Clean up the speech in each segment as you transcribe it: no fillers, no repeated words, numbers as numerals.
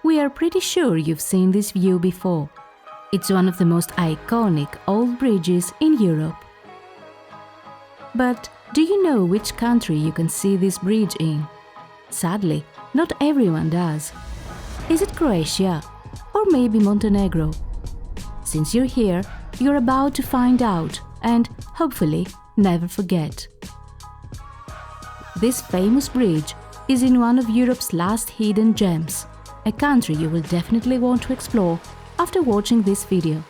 We are pretty sure you've seen this view before. It's one of the most iconic old bridges in Europe. But do you know which country you can see this bridge in? Sadly, not everyone does. Is it Croatia? Or maybe Montenegro? Since you're here, you're about to find out and, hopefully, never forget. This famous bridge is in one of Europe's last hidden gems, a country you will definitely want to explore after watching this video.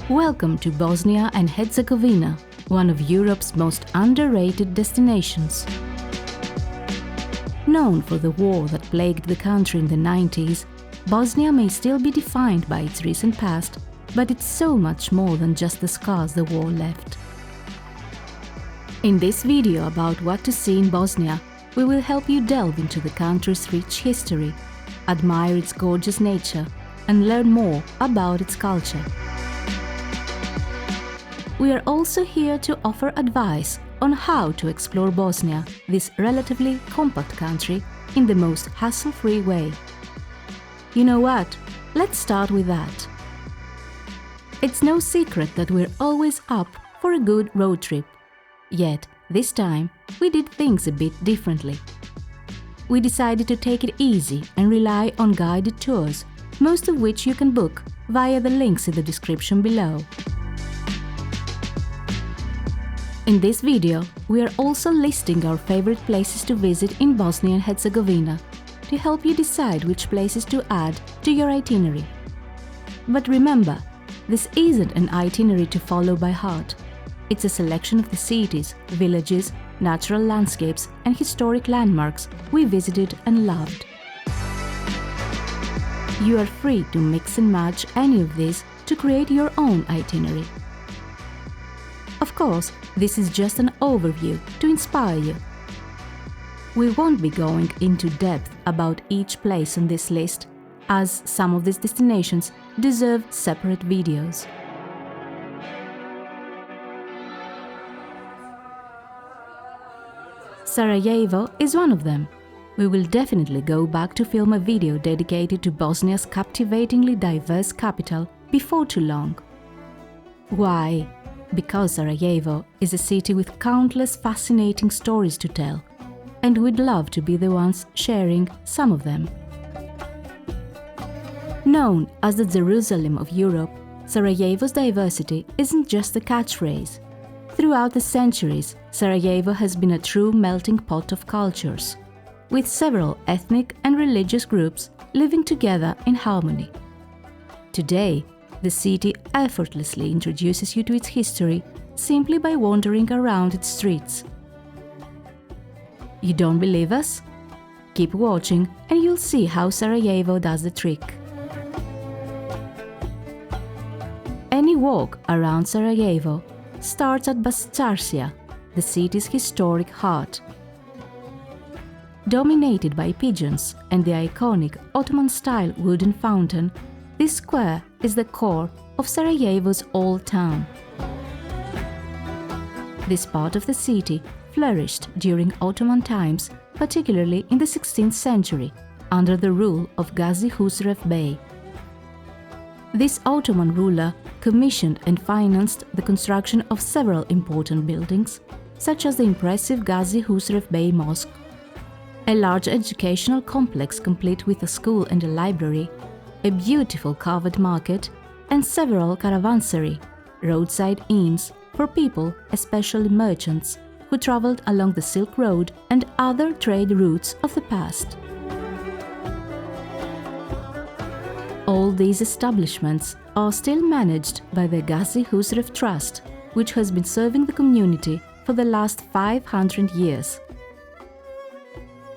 Welcome to Bosnia and Herzegovina, one of Europe's most underrated destinations. Known for the war that plagued the country in the 90s, Bosnia may still be defined by its recent past, but it's so much more than just the scars the war left. In this video about what to see in Bosnia, we will help you delve into the country's rich history, admire its gorgeous nature, and learn more about its culture. We are also here to offer advice on how to explore Bosnia, this relatively compact country, in the most hassle-free way. You know what? Let's start with that. It's no secret that we're always up for a good road trip. Yet, this time, we did things a bit differently. We decided to take it easy and rely on guided tours, most of which you can book via the links in the description below. In this video, we are also listing our favorite places to visit in Bosnia and Herzegovina to help you decide which places to add to your itinerary. But remember, this isn't an itinerary to follow by heart. It's a selection of the cities, villages, natural landscapes, and historic landmarks we visited and loved. You are free to mix and match any of these to create your own itinerary. Of course, this is just an overview to inspire you. We won't be going into depth about each place on this list, as some of these destinations deserve separate videos. Sarajevo is one of them. We will definitely go back to film a video dedicated to Bosnia's captivatingly diverse capital before too long. Why? Because Sarajevo is a city with countless fascinating stories to tell, and we'd love to be the ones sharing some of them. Known as the Jerusalem of Europe, Sarajevo's diversity isn't just a catchphrase. Throughout the centuries, Sarajevo has been a true melting pot of cultures, with several ethnic and religious groups living together in harmony. Today, the city effortlessly introduces you to its history simply by wandering around its streets. You don't believe us? Keep watching and you'll see how Sarajevo does the trick. Any walk around Sarajevo starts at Bastarcia, the city's historic heart. Dominated by pigeons and the iconic Ottoman-style wooden fountain, this square is the core of Sarajevo's old town. This part of the city flourished during Ottoman times, particularly in the 16th century, under the rule of Gazi Husrev Bey. This Ottoman ruler commissioned and financed the construction of several important buildings, such as the impressive Gazi Husrev Bey Mosque, a large educational complex complete with a school and a library, a beautiful covered market, and several caravanserai, roadside inns for people, especially merchants, who traveled along the Silk Road and other trade routes of the past. All these establishments are still managed by the Gazi Husrev Trust, which has been serving the community for the last 500 years.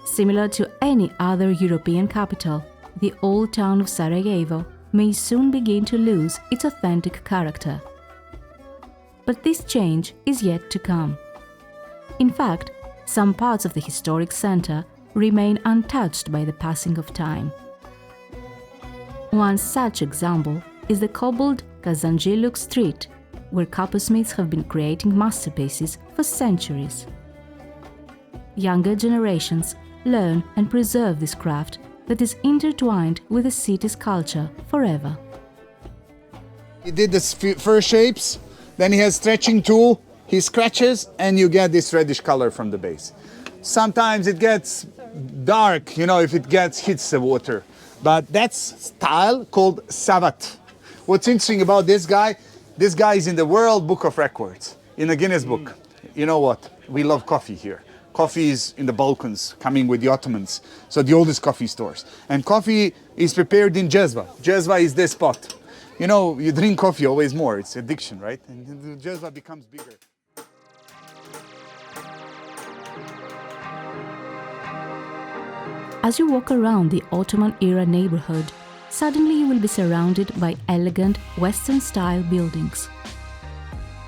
Similar to any other European capital, the old town of Sarajevo may soon begin to lose its authentic character. But this change is yet to come. In fact, some parts of the historic center remain untouched by the passing of time. One such example is the cobbled Kazanjiluk Street, where coppersmiths have been creating masterpieces for centuries. Younger generations learn and preserve this craft that is intertwined with the city's culture forever. He did the first shapes, then he has stretching tool, he scratches and you get this reddish color from the base. Sometimes it gets dark, you know, if it hits the water. But that's style called savat. What's interesting about this guy is in the World Book of Records, in the Guinness Book. You know what? We love coffee here. Coffee is in the Balkans, coming with the Ottomans, so the oldest coffee stores. And coffee is prepared in jezva. Jezva is this pot. You know, you drink coffee always more, it's addiction, right? And the jezva becomes bigger. As you walk around the Ottoman-era neighborhood, suddenly you will be surrounded by elegant Western-style buildings.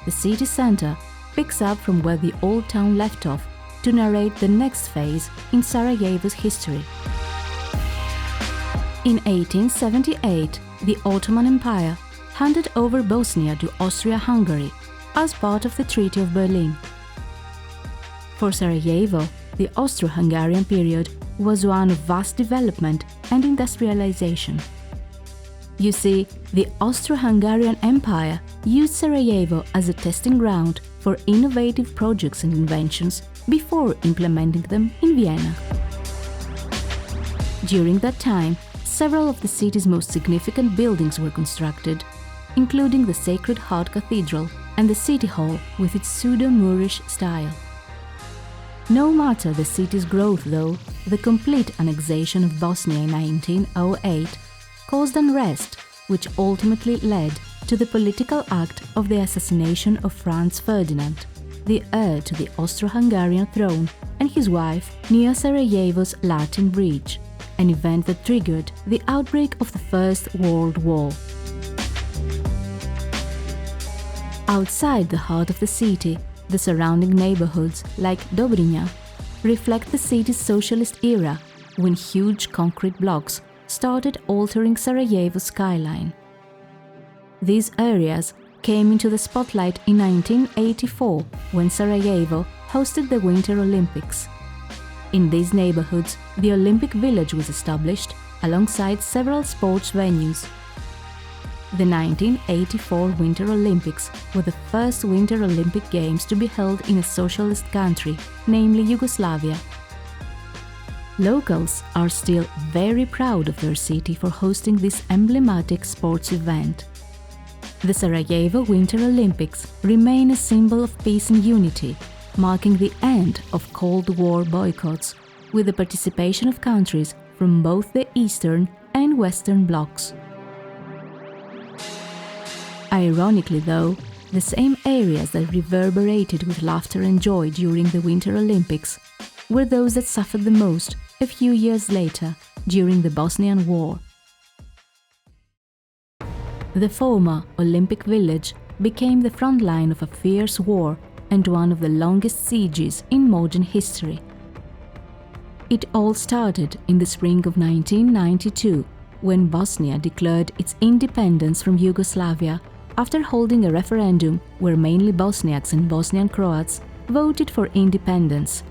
The city center picks up from where the old town left off to narrate the next phase in Sarajevo's history. In 1878, the Ottoman Empire handed over Bosnia to Austria-Hungary as part of the Treaty of Berlin. For Sarajevo, the Austro-Hungarian period was one of vast development and industrialization. You see, the Austro-Hungarian Empire used Sarajevo as a testing ground for innovative projects and inventions before implementing them in Vienna. During that time, several of the city's most significant buildings were constructed, including the Sacred Heart Cathedral and the City Hall with its pseudo-Moorish style. No matter the city's growth, though, the complete annexation of Bosnia in 1908 caused unrest, which ultimately led to the political act of the assassination of Franz Ferdinand, the heir to the Austro-Hungarian throne, and his wife near Sarajevo's Latin Bridge, an event that triggered the outbreak of the First World War. Outside the heart of the city, the surrounding neighborhoods, like Trebinje, reflect the city's socialist era, when huge concrete blocks started altering Sarajevo's skyline. These areas came into the spotlight in 1984 when Sarajevo hosted the Winter Olympics. In these neighborhoods, the Olympic Village was established alongside several sports venues. The 1984 Winter Olympics were the first Winter Olympic Games to be held in a socialist country, namely Yugoslavia. Locals are still very proud of their city for hosting this emblematic sports event. The Sarajevo Winter Olympics remain a symbol of peace and unity, marking the end of Cold War boycotts, with the participation of countries from both the Eastern and Western blocs. Ironically, though, the same areas that reverberated with laughter and joy during the Winter Olympics were those that suffered the most a few years later during the Bosnian War. The former Olympic Village became the front line of a fierce war and one of the longest sieges in modern history. It all started in the spring of 1992, when Bosnia declared its independence from Yugoslavia after holding a referendum where mainly Bosniaks and Bosnian Croats voted for independence.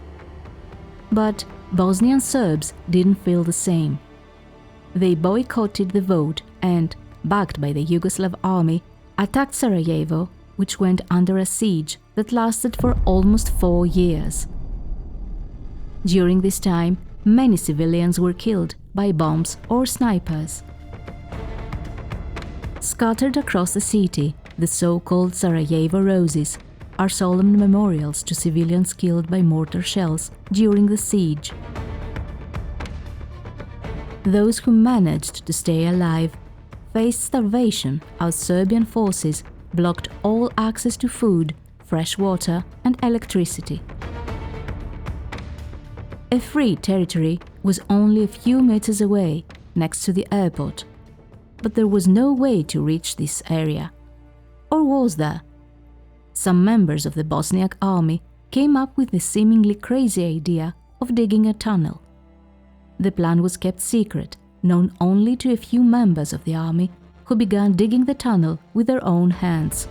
But Bosnian Serbs didn't feel the same. They boycotted the vote and, backed by the Yugoslav army, attacked Sarajevo, which went under a siege that lasted for almost 4 years. During this time, many civilians were killed by bombs or snipers. Scattered across the city, the so-called Sarajevo Roses are solemn memorials to civilians killed by mortar shells during the siege. Those who managed to stay alive faced starvation as Serbian forces blocked all access to food, fresh water, and electricity. A free territory was only a few meters away, next to the airport. But there was no way to reach this area. Or was there? Some members of the Bosniak army came up with the seemingly crazy idea of digging a tunnel. The plan was kept secret, known only to a few members of the army, who began digging the tunnel with their own hands.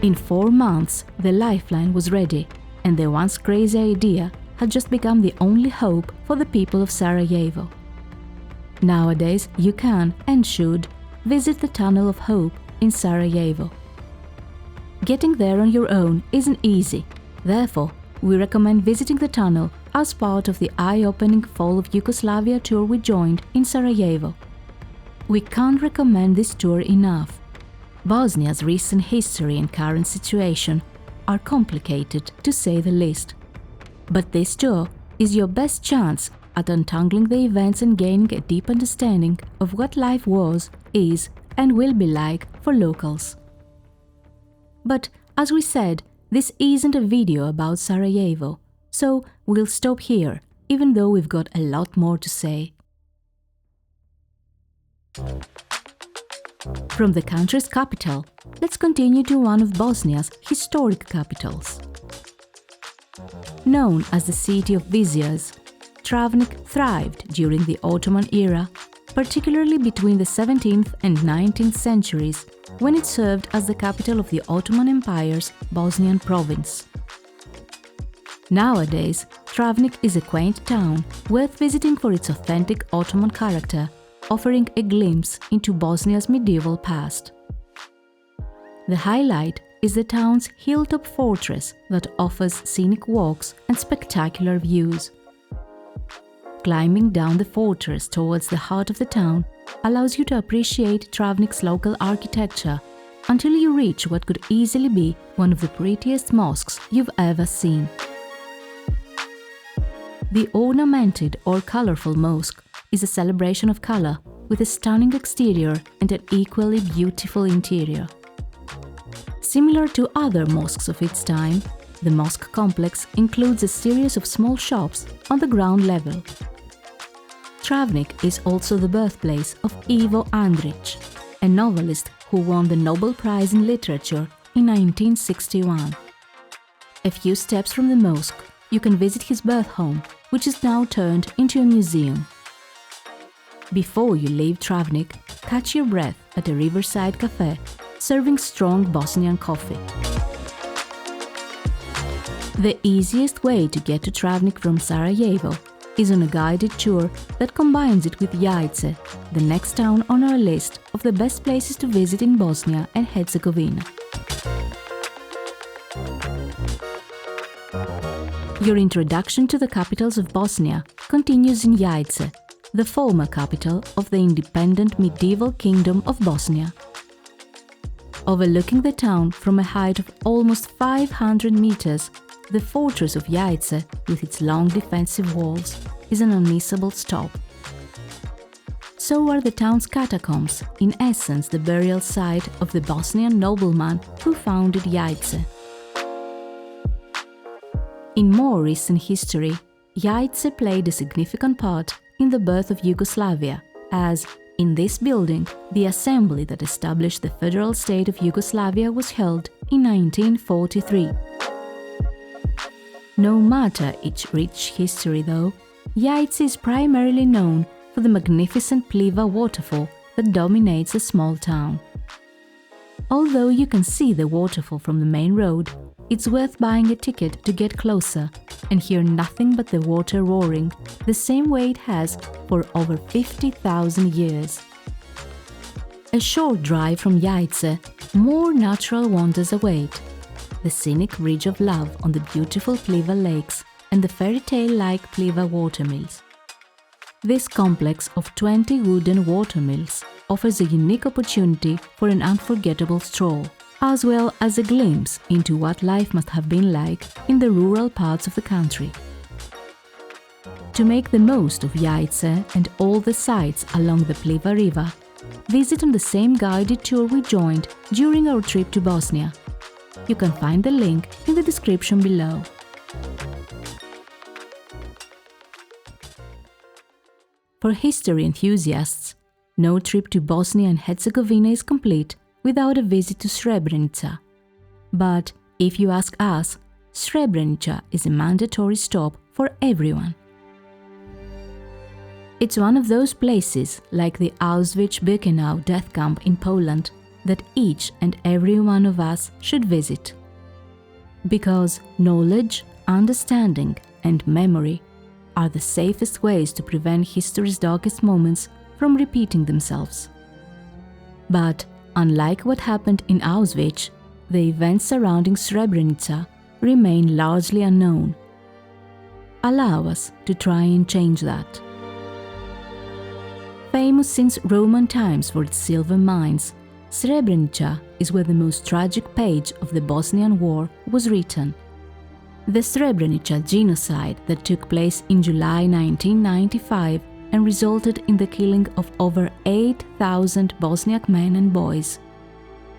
In 4 months, the lifeline was ready, and the once crazy idea had just become the only hope for the people of Sarajevo. Nowadays, you can and should visit the Tunnel of Hope in Sarajevo. Getting there on your own isn't easy, therefore, we recommend visiting the tunnel as part of the eye-opening Fall of Yugoslavia tour we joined in Sarajevo. We can't recommend this tour enough. Bosnia's recent history and current situation are complicated, to say the least. But this tour is your best chance at untangling the events and gaining a deep understanding of what life was, is, and will be like for locals. But, as we said, this isn't a video about Sarajevo, so we'll stop here, even though we've got a lot more to say. From the country's capital, let's continue to one of Bosnia's historic capitals. Known as the city of viziers, Travnik thrived during the Ottoman era, particularly between the 17th and 19th centuries, when it served as the capital of the Ottoman Empire's Bosnian province. Nowadays, Travnik is a quaint town worth visiting for its authentic Ottoman character, offering a glimpse into Bosnia's medieval past. The highlight is the town's hilltop fortress that offers scenic walks and spectacular views. Climbing down the fortress towards the heart of the town allows you to appreciate Travnik's local architecture until you reach what could easily be one of the prettiest mosques you've ever seen. The ornamented or colorful mosque is a celebration of color with a stunning exterior and an equally beautiful interior. Similar to other mosques of its time, the mosque complex includes a series of small shops on the ground level. Travnik is also the birthplace of Ivo Andrić, a novelist who won the Nobel Prize in Literature in 1961. A few steps from the mosque, you can visit his birth home, which is now turned into a museum. Before you leave Travnik, catch your breath at a riverside cafe serving strong Bosnian coffee. The easiest way to get to Travnik from Sarajevo is on a guided tour that combines it with Jajce, the next town on our list of the best places to visit in Bosnia and Herzegovina. Your introduction to the capitals of Bosnia continues in Jajce, the former capital of the independent medieval kingdom of Bosnia. Overlooking the town from a height of almost 500 meters, the fortress of Jajce, with its long defensive walls, is an unmissable stop. So are the town's catacombs, in essence the burial site of the Bosnian nobleman who founded Jajce. In more recent history, Jajce played a significant part in the birth of Yugoslavia, as, in this building, the assembly that established the federal state of Yugoslavia was held in 1943. No matter its rich history though, Jajce is primarily known for the magnificent Pliva waterfall that dominates the small town. Although you can see the waterfall from the main road, it's worth buying a ticket to get closer and hear nothing but the water roaring, the same way it has for over 50,000 years. A short drive from Jajce, more natural wonders await. The scenic Ridge of Love on the beautiful Pliva lakes and the fairy tale-like Pliva watermills. This complex of 20 wooden watermills offers a unique opportunity for an unforgettable stroll, as well as a glimpse into what life must have been like in the rural parts of the country. To make the most of Jajce and all the sights along the Pliva River, visit on the same guided tour we joined during our trip to Bosnia. You can find the link in the description below. For history enthusiasts, no trip to Bosnia and Herzegovina is complete without a visit to Srebrenica. But if you ask us, Srebrenica is a mandatory stop for everyone. It's one of those places, like the Auschwitz-Birkenau death camp in Poland, that each and every one of us should visit. Because knowledge, understanding, and memory are the safest ways to prevent history's darkest moments from repeating themselves. But unlike what happened in Auschwitz, the events surrounding Srebrenica remain largely unknown. Allow us to try and change that. Famous since Roman times for its silver mines, Srebrenica is where the most tragic page of the Bosnian War was written. The Srebrenica genocide that took place in July 1995 and resulted in the killing of over 8,000 Bosniak men and boys.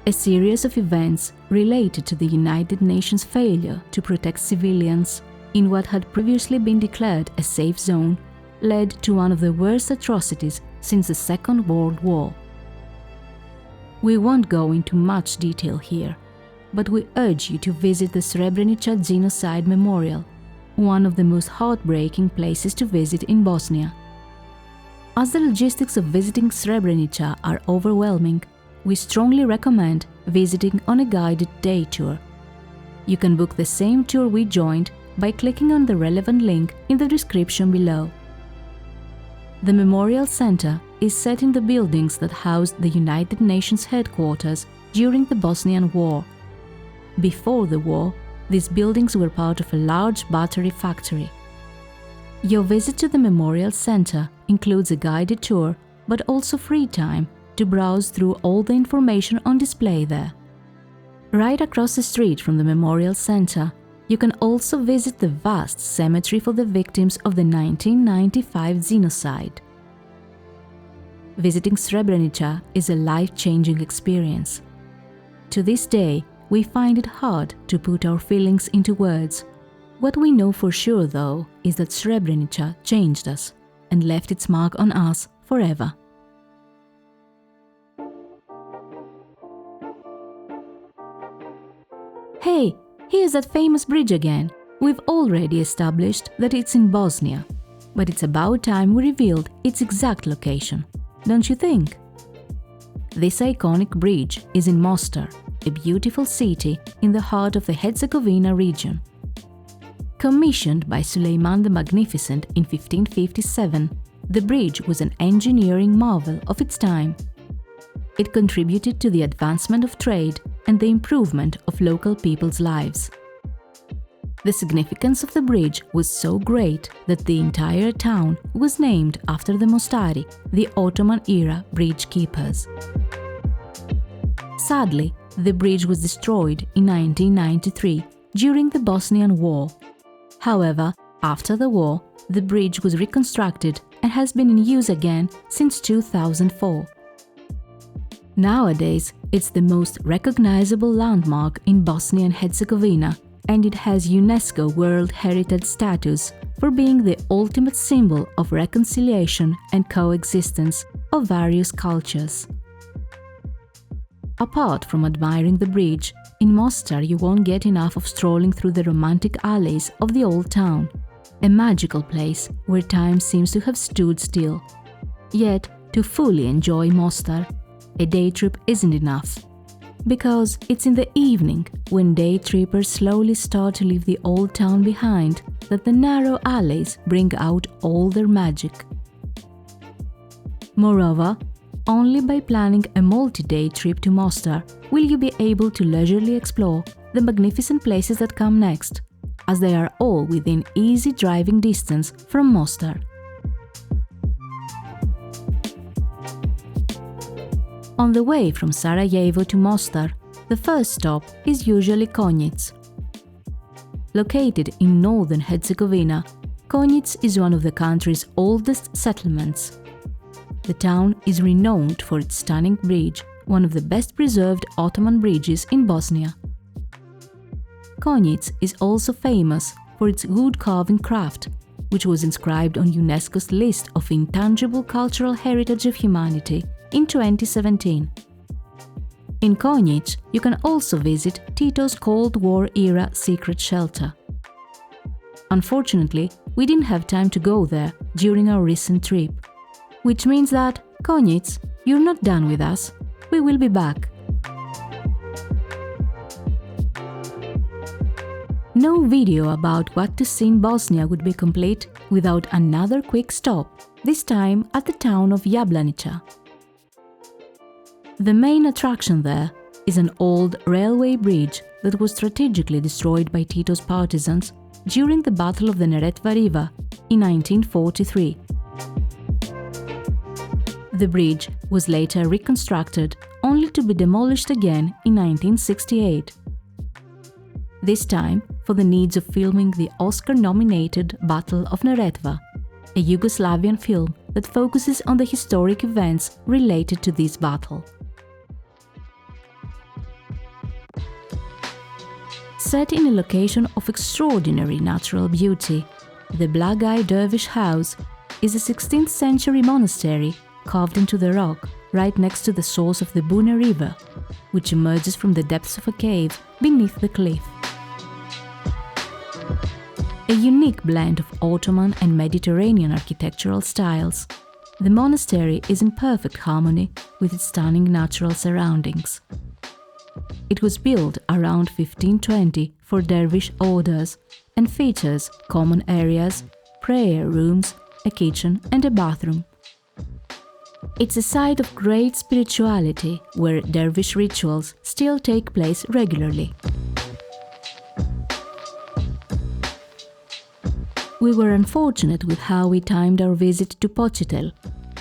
A series of events related to the United Nations failure to protect civilians in what had previously been declared a safe zone led to one of the worst atrocities since the Second World War. We won't go into much detail here, but we urge you to visit the Srebrenica Genocide Memorial, one of the most heartbreaking places to visit in Bosnia. As the logistics of visiting Srebrenica are overwhelming, we strongly recommend visiting on a guided day tour. You can book the same tour we joined by clicking on the relevant link in the description below. The Memorial Center is set in the buildings that housed the United Nations headquarters during the Bosnian War. Before the war, these buildings were part of a large battery factory. Your visit to the Memorial Center includes a guided tour, but also free time to browse through all the information on display there. Right across the street from the Memorial Center, you can also visit the vast cemetery for the victims of the 1995 genocide. Visiting Srebrenica is a life-changing experience. To this day, we find it hard to put our feelings into words. What we know for sure, though, is that Srebrenica changed us and left its mark on us forever. Hey, here's that famous bridge again. We've already established that it's in Bosnia, but it's about time we revealed its exact location, don't you think? This iconic bridge is in Mostar, a beautiful city in the heart of the Herzegovina region. Commissioned by Suleiman the Magnificent in 1557, the bridge was an engineering marvel of its time. It contributed to the advancement of trade and the improvement of local people's lives. The significance of the bridge was so great that the entire town was named after the Mostari, the Ottoman-era bridge keepers. Sadly, the bridge was destroyed in 1993 during the Bosnian War. However, after the war, the bridge was reconstructed and has been in use again since 2004. Nowadays, it's the most recognizable landmark in Bosnia and Herzegovina, and it has UNESCO World Heritage status for being the ultimate symbol of reconciliation and coexistence of various cultures. Apart from admiring the bridge, in Mostar you won't get enough of strolling through the romantic alleys of the old town, a magical place where time seems to have stood still. Yet, to fully enjoy Mostar, a day trip isn't enough. Because it's in the evening, when day trippers slowly start to leave the old town behind, that the narrow alleys bring out all their magic. Moreover, only by planning a multi-day trip to Mostar will you be able to leisurely explore the magnificent places that come next, as they are all within easy driving distance from Mostar. On the way from Sarajevo to Mostar, the first stop is usually Konjic. Located in northern Herzegovina, Konjic is one of the country's oldest settlements. The town is renowned for its stunning bridge, one of the best preserved Ottoman bridges in Bosnia. Konjic is also famous for its wood carving craft, which was inscribed on UNESCO's list of intangible cultural heritage of humanity in 2017. In Konjic, you can also visit Tito's Cold War-era secret shelter. Unfortunately, we didn't have time to go there during our recent trip, which means that, Konjic, you're not done with us. We will be back. No video about what to see in Bosnia would be complete without another quick stop, this time at the town of Jablanica. The main attraction there is an old railway bridge that was strategically destroyed by Tito's partisans during the Battle of the Neretva River in 1943. The bridge was later reconstructed only to be demolished again in 1968. This time for the needs of filming the Oscar-nominated Battle of Neretva, a Yugoslavian film that focuses on the historic events related to this battle. Set in a location of extraordinary natural beauty, the Blagaj Dervish house is a 16th century monastery carved into the rock right next to the source of the Buna River, which emerges from the depths of a cave beneath the cliff. A unique blend of Ottoman and Mediterranean architectural styles, the monastery is in perfect harmony with its stunning natural surroundings. It was built around 1520 for Dervish orders and features common areas, prayer rooms, a kitchen and a bathroom. It's a site of great spirituality where Dervish rituals still take place regularly. We were unfortunate with how we timed our visit to Pocitelj,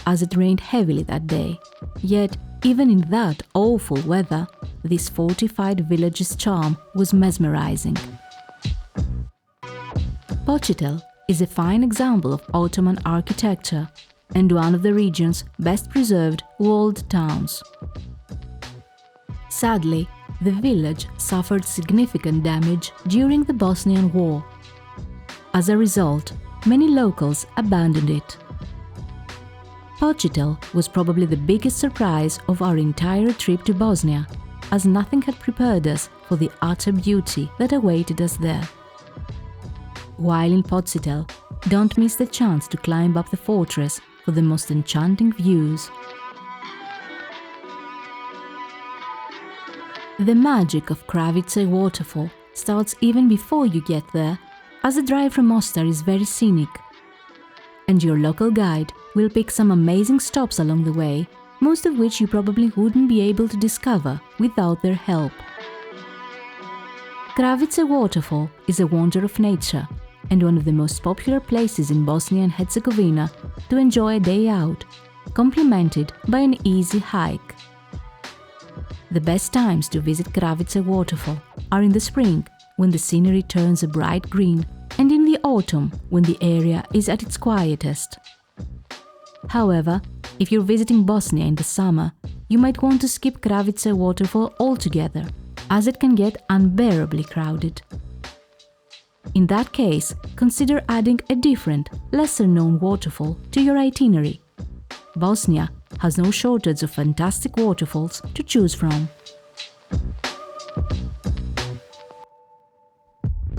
as it rained heavily that day. Yet, even in that awful weather, this fortified village's charm was mesmerizing. Pocitelj is a fine example of Ottoman architecture and one of the region's best preserved walled towns. Sadly, the village suffered significant damage during the Bosnian War. As a result, many locals abandoned it. Pocitelj was probably the biggest surprise of our entire trip to Bosnia, as nothing had prepared us for the utter beauty that awaited us there. While in Pocitelj, don't miss the chance to climb up the fortress for the most enchanting views. The magic of Kravica Waterfall starts even before you get there, as the drive from Mostar is very scenic, and your local guide will pick some amazing stops along the way, most of which you probably wouldn't be able to discover without their help. Kravica Waterfall is a wonder of nature and one of the most popular places in Bosnia and Herzegovina to enjoy a day out, complemented by an easy hike. The best times to visit Kravica Waterfall are in the spring, when the scenery turns a bright green, and in the autumn, when the area is at its quietest. However, if you're visiting Bosnia in the summer, you might want to skip Kravica Waterfall altogether, as it can get unbearably crowded. In that case, consider adding a different, lesser-known waterfall to your itinerary. Bosnia has no shortage of fantastic waterfalls to choose from.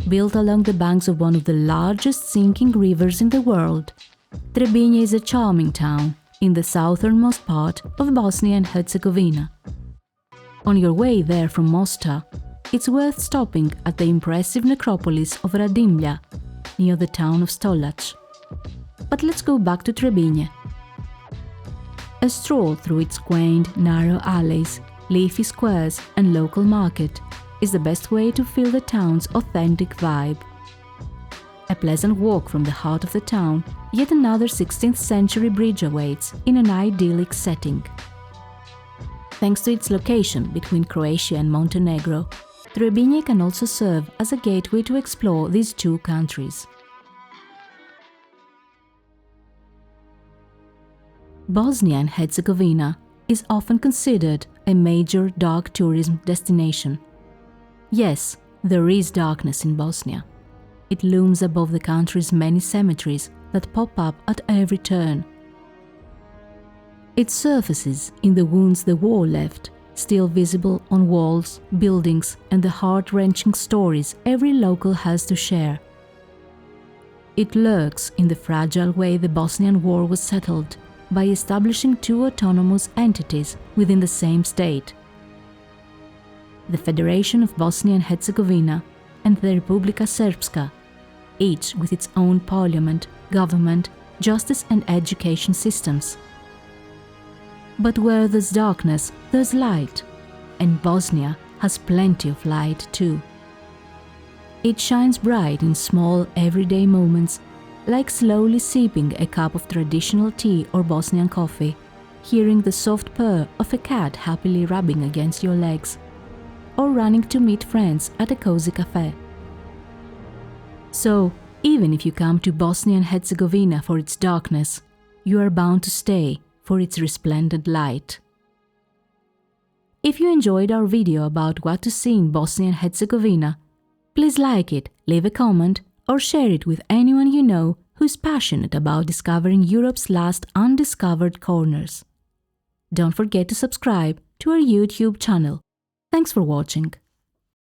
Built along the banks of one of the largest sinking rivers in the world, Trebinje is a charming town in the southernmost part of Bosnia and Herzegovina. On your way there from Mostar, it's worth stopping at the impressive necropolis of Radimlja, near the town of Stolac. But let's go back to Trebinje. A stroll through its quaint, narrow alleys, leafy squares and local market is the best way to feel the town's authentic vibe. A pleasant walk from the heart of the town, yet another 16th century bridge awaits in an idyllic setting. Thanks to its location between Croatia and Montenegro, Trebinje can also serve as a gateway to explore these two countries. Bosnia and Herzegovina is often considered a major dark tourism destination. Yes, there is darkness in Bosnia. It looms above the country's many cemeteries that pop up at every turn. It surfaces in the wounds the war left, still visible on walls, buildings, and the heart-wrenching stories every local has to share. It lurks in the fragile way the Bosnian War was settled, by establishing two autonomous entities within the same state. The Federation of Bosnia and Herzegovina and the Republika Srpska, each with its own parliament, government, justice and education systems. But where there's darkness, there's light, and Bosnia has plenty of light too. It shines bright in small everyday moments, like slowly sipping a cup of traditional tea or Bosnian coffee, hearing the soft purr of a cat happily rubbing against your legs, or running to meet friends at a cozy cafe. So, even if you come to Bosnia and Herzegovina for its darkness, you are bound to stay for its resplendent light. If you enjoyed our video about what to see in Bosnia and Herzegovina, please like it, leave a comment, or share it with anyone you know who's passionate about discovering Europe's last undiscovered corners. Don't forget to subscribe to our YouTube channel. Thanks for watching.